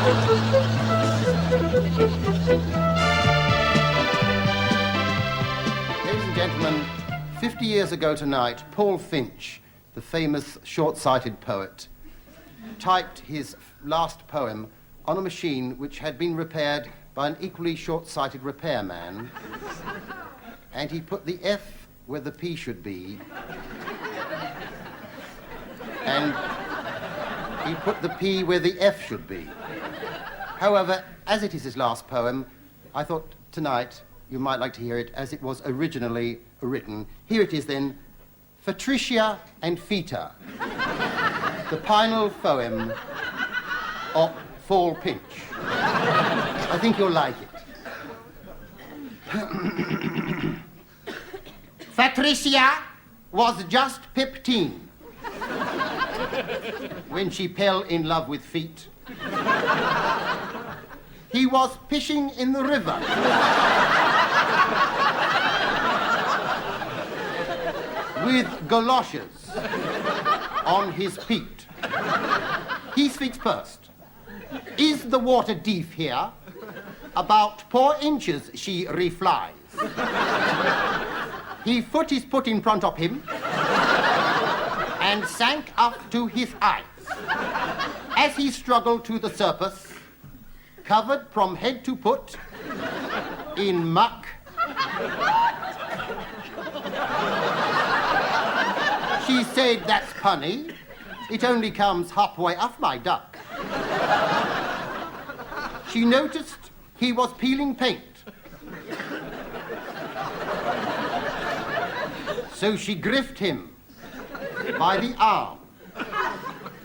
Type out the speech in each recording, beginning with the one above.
Ladies and gentlemen, 50 years ago tonight, Paul Finch, the famous short-sighted poet, typed his last poem on a machine which had been repaired by an equally short-sighted repairman, and he put the F where the P should be, and he put the P where the F should be. However, as it is his last poem, I thought tonight you might like to hear it as it was originally written. Here it is then, Fatricia and Feter, the final poem of Fall Pinch. I think you'll like it. Fatricia was just 15 when she fell in love with Feet. He was fishing in the river with galoshes on his feet. He speaks first. Is the water deep here? About 4 inches she reflies. He put his foot in front of him and sank up to his eyes. As he struggled to the surface, covered from head to foot in muck, she said, "That's punny. It only comes halfway off my duck." She noticed he was peeling paint. So she gripped him by the arm.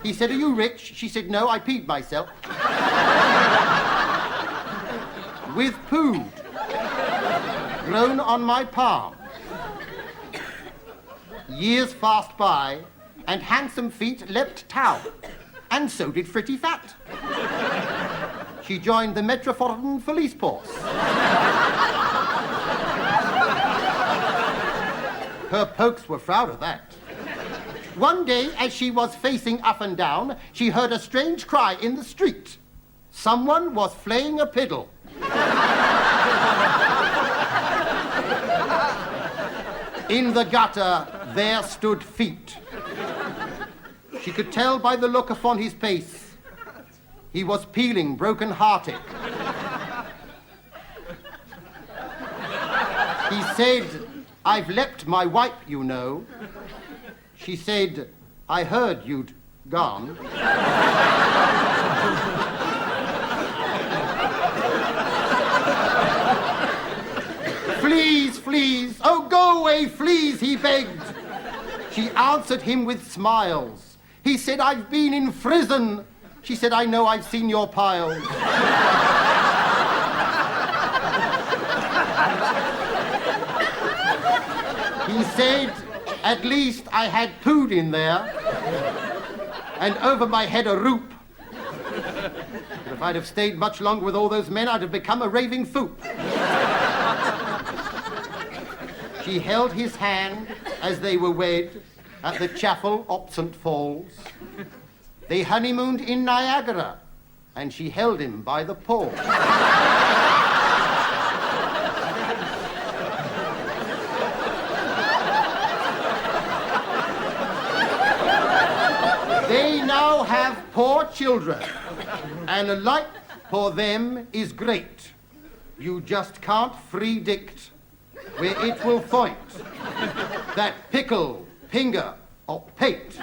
He said, "Are you rich?" She said, "No, I peed myself." With poo grown on my palm. Years passed by, and handsome Feet leapt town, and so did Fritty Fat. She joined the Metropolitan Police Force. Her pokes were proud of that. One day, as she was facing up and down, she heard a strange cry in the street. Someone was flaying a piddle. In the gutter, there stood Feet. She could tell by the look upon his face, he was peeling broken-hearted. He said, "I've leapt my wipe, you know." She said, "I heard you'd gone." "Fleas, fleas, oh, go away, fleas," he begged. She answered him with smiles. He said, "I've been in prison." She said, "I know, I've seen your piles." He said, "At least I had pooed in there, and over my head a roop. But if I'd have stayed much longer with all those men, I'd have become a raving foop." She held his hand as they were wed at the chapel op St. Paul's. They honeymooned in Niagara, and she held him by the paw. They now have 4 children, and a life for them is great. You just can't predict where it will point, that pickle, finger, or pate.